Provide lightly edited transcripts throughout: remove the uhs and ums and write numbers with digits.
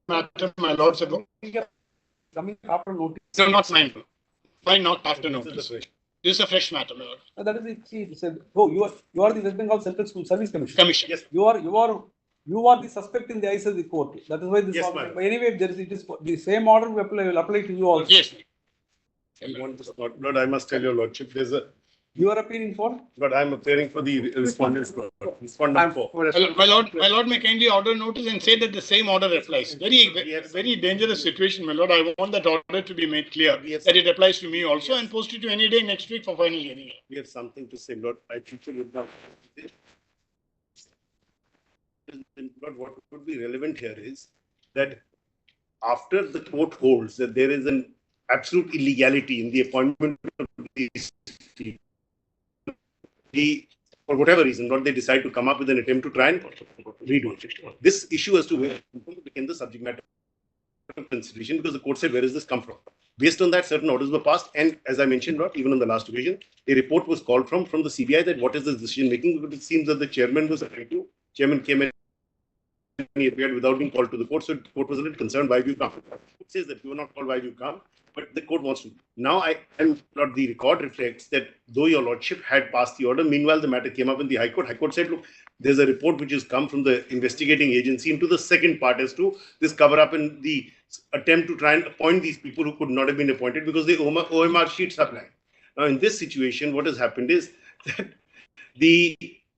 matter, my lords ago. Coming after notice. So not signed. Why not after notice? This is a fresh matter, my lord. That is it. See, it said, oh, you are the West Bengal Central School Service Commission. Commission. Yes. You are the suspect in the eyes of the court. That is why this. Yes, order, anyway, it is the same order will apply to you also. Yes. You want this, Lord, I must tell your lordship, there's a, You are appealing for? Lord, I'm appearing for the respondents. Respondent 4. My lord may kindly order notice and say that the same order applies. Very dangerous situation, my lord. I want that order to be made clear that it applies to me also and post it to any day next week for final hearing. We have something to say, Lord. I think you now. But what would be relevant here is that after the court holds that there is an absolute illegality in the appointment of these people, for whatever reason, not they decide to come up with an attempt to try and redo it. This issue as to where became the subject matter of consideration because the court said, where does this come from? Based on that, certain orders were passed, and as I mentioned, not even on the last occasion, a report was called from the CBI that what is this decision making? Because it seems that the chairman was afraid to. Chairman came in. He appeared without being called to the court, so the court was a little concerned why you come. It says that you were not called why you come, but the court wants to. Now, the record reflects that though your lordship had passed the order, meanwhile the matter came up in the High Court. High Court said, look, there's a report which has come from the investigating agency into the second part as to this cover up and the attempt to try and appoint these people who could not have been appointed because the OMR sheets are blank. Now, in this situation, what has happened is that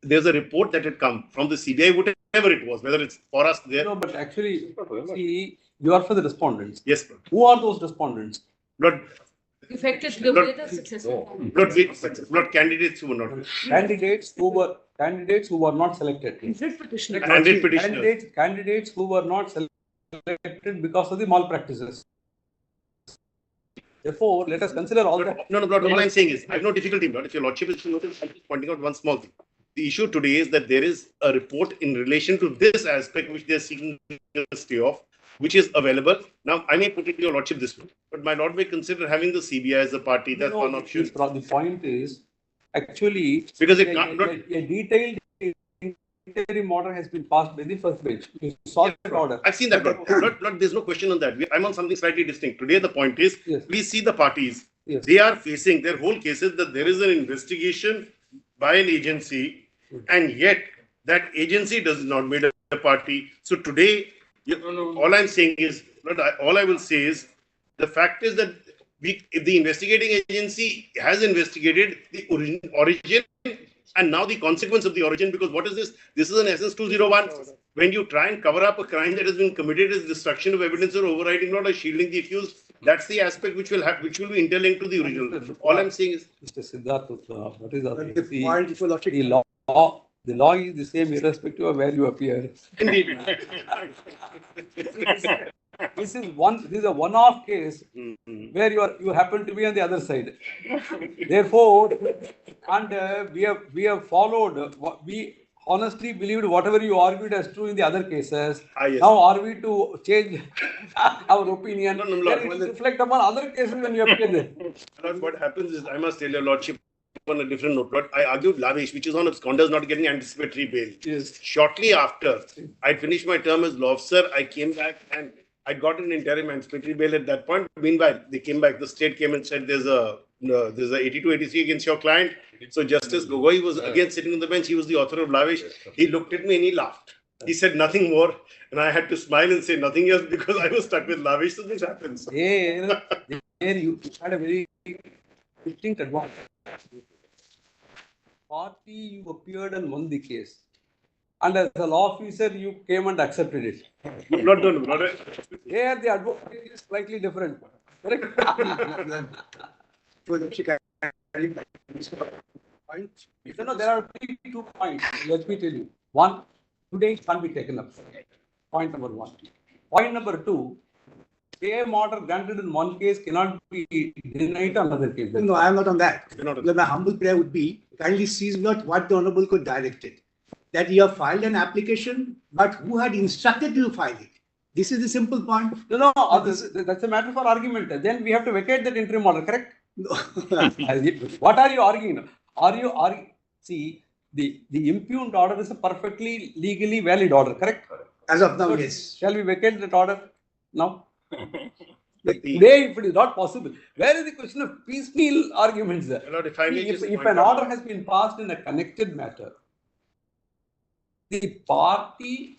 there's a report that had come from the CBI, whatever it was, whether it's for us there. No, but actually, see, you are for the respondents. Yes, sir. Who are those respondents? Not Effective cumulative successful. not candidates who were not. Candidates who were not selected. Infant petitioner. Candidate petitioners. Candidates who were not selected because of the malpractices. Therefore, let us consider all that. No, Lord, all I'm saying is, I have no difficulty, Lord. If your lordship is to notice, I'm just pointing out one small thing. The issue today is that there is a report in relation to this aspect which they are seeking a stay of, which is available. Now, I may put it to your lordship this way, but my lord may consider having the CBI as a party. That's one option. The point is, actually, because it can't. A detailed interim order has been passed by the first bench. You saw that order. I've seen that. Lord, there's no question on that. I'm on something slightly distinct. Today, the point is, please see the parties. Yes. They are facing their whole cases that there is an investigation by an agency, and yet that agency does not made a party. So today, all I'm saying is, all I will say is, the fact is that if the investigating agency has investigated the origin and now the consequence of the origin, because what is this? This is an SS 201. When you try and cover up a crime that has been committed as destruction of evidence or overriding, not as shielding the accused, that's the aspect which will be interlinked to the original. All I'm saying is, Mr. Siddharth, what is the law is the same irrespective of where you appear. indeed. This is a one-off case where you happen to be on the other side. Therefore, and we have followed. We honestly believed whatever you argued as true in the other cases. Yes. Now are we to change our opinion? No, Lord. Then it reflect upon other cases when you appear there. Lord, what happens is, I must tell your lordship on a different note. Lord, I argued Lavish, which is on absconders not getting anticipatory bail. Yes. Shortly after I finished my term as law officer, I came back and I got an interim anticipatory bail at that point. Meanwhile, they came back. The state came and said there's a 82-83 against your client. So Justice Gogoi was again sitting on the bench. He was the author of Lavish. He looked at me and he laughed. He said nothing more, and I had to smile and say nothing else because I was stuck with Lavish. So this happens. There you had a very distinct advantage. Party, you appeared and won the case. And as a law officer, you came and accepted it. Not done. Here, the advocate is slightly different. Correct? No, there are 2 points. Let me tell you. One, today it can't be taken up. Point number 1. Point number 2, same order granted in one case cannot be denied on another case. No, I am not on that. My humble prayer would be, kindly seize not what the Honorable Court directed. That you have filed an application, but who had instructed you to file it? This is the simple point. No, that's a matter for argument. Then we have to vacate that interim order, correct? No. What are you arguing? See, the impugned order is a perfectly legally valid order, correct? As of now, So, yes. shall we vacate that order? now? But the- Today, if it is not possible, where is the question of piecemeal arguments there? My lord, if I may If just if point an out- order has been passed in a connected matter, the party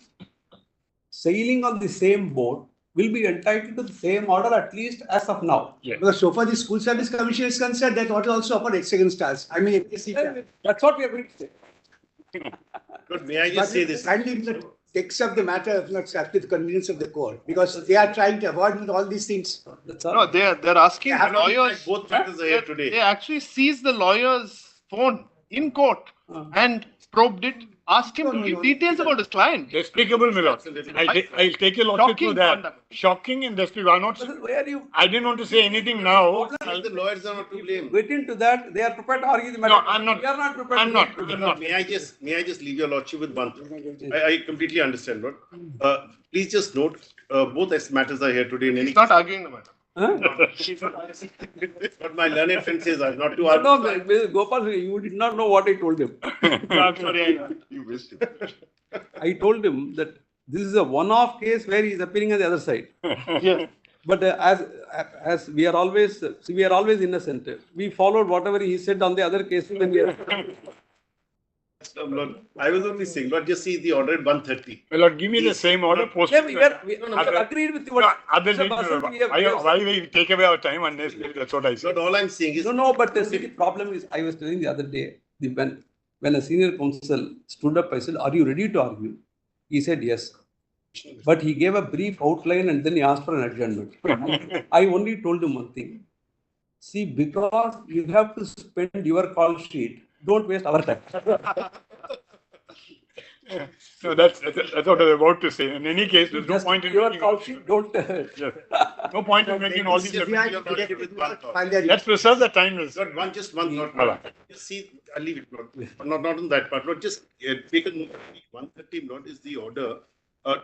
sailing on the same boat will be entitled to the same order at least as of now. Because so far the School Service Commission is concerned, that order also operates against us. I mean, APSC. That's what we are going to say. Lord, may I just say this? Kindly takes up the matter of not with the convenience of the court, because they are trying to avoid all these things. That's all. No, they're asking They the have not lawyers. Both matters are here They today. actually seized the lawyer's phone in court and probed it, asked him to give details about his client. Despicable, my lord. I'll take your lordship Shocking to that. conduct. Shocking and despicable. I'm not, Why are you I didn't want to say anything now. The lawyers are not to blame. get into that? They are prepared to argue the matter. No, I'm not. We are not prepared. I'm to not. go into I'm that. not. May I just leave your lordship with one thing? I completely understand, Lord. Please just note, both as matters are here today in any. He's not arguing the matter. Huh? But my learned friend says I'm not to No, argue. Mr. Gopal, you did not know what I told him. I'm sorry, you missed it. I told him that this is a one-off case where he is appearing on the other side. Yeah. But as we are always innocent. We followed whatever he said on the other cases when we are. Lord, I was only saying, Lord, just see the order at 1:30. My lord, give me the same order post. Yeah, we agreed with you. No, other Mr. than, Basan, we have- why we take away our time unnecessarily? That's what I said. Lord, all I'm saying is. No, but see, the problem is, I was telling the other day, when a senior counsel stood up, I said, "Are you ready to argue?" He said, "Yes." But he gave a brief outline and then he asked for an adjournment. I only told him one thing. See, because you have to spend your call sheet, don't waste our time. No, that's what I was about to say. In any case, there's no Just point in your making. call sheet, don't. Yes. No point in making all these. CBI Your lordship with one thought. file their Let's preserve the time. Is Lord, just one thought. Hello. Just see, I'll leave it, Lord. Not on that part, Lord, just take a note. 1:30, Lord, is the order.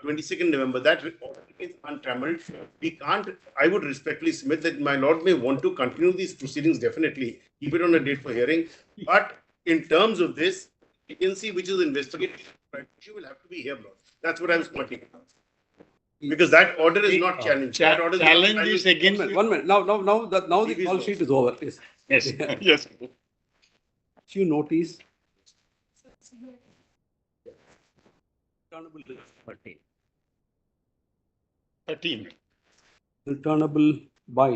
22nd November, that order is untrammeled. We can't, I would respectfully submit that my lord may want to continue these proceedings definitely, keep it on a date for hearing. But in terms of this, agency which is investigating, you will have to be here, Lord. That's what I was pointing out. Because that order is not challenged. That order is not- challenge is against. One minute. Now the call sheet is over. Yes. Yes. Yes. If you notice. Returnable 13. returnable by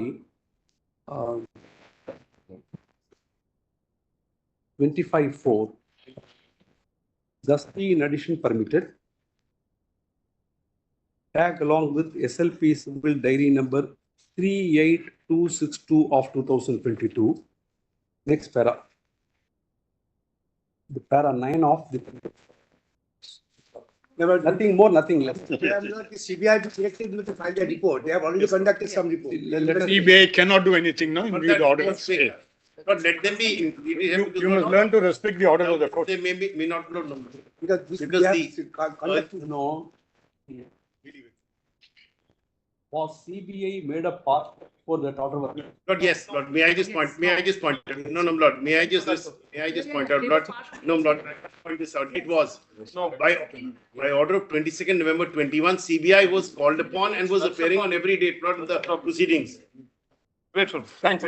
25/4. Thus, in addition permitted. Tag along with SLP civil diary number 38262 of 2022. Next para. The para 9 of the. Nothing more, nothing less. The CBI has directed to file their report. They have already conducted some report. Let us- CBI cannot do anything now in But view of the that order of won't stay. But let them be. You must learn to respect the order of the court. They may not know. Because this, Because they have the- conducted. No. Was CBI made a pass for that order? Lord, yes, Lord, may I just point, no, Lord, may I just point out, Lord, no, Lord, point this out, it was, no, by order of 22nd November 21, CBI was called upon and was appearing on every date, Lord, of the proceedings. Grateful. Thanks.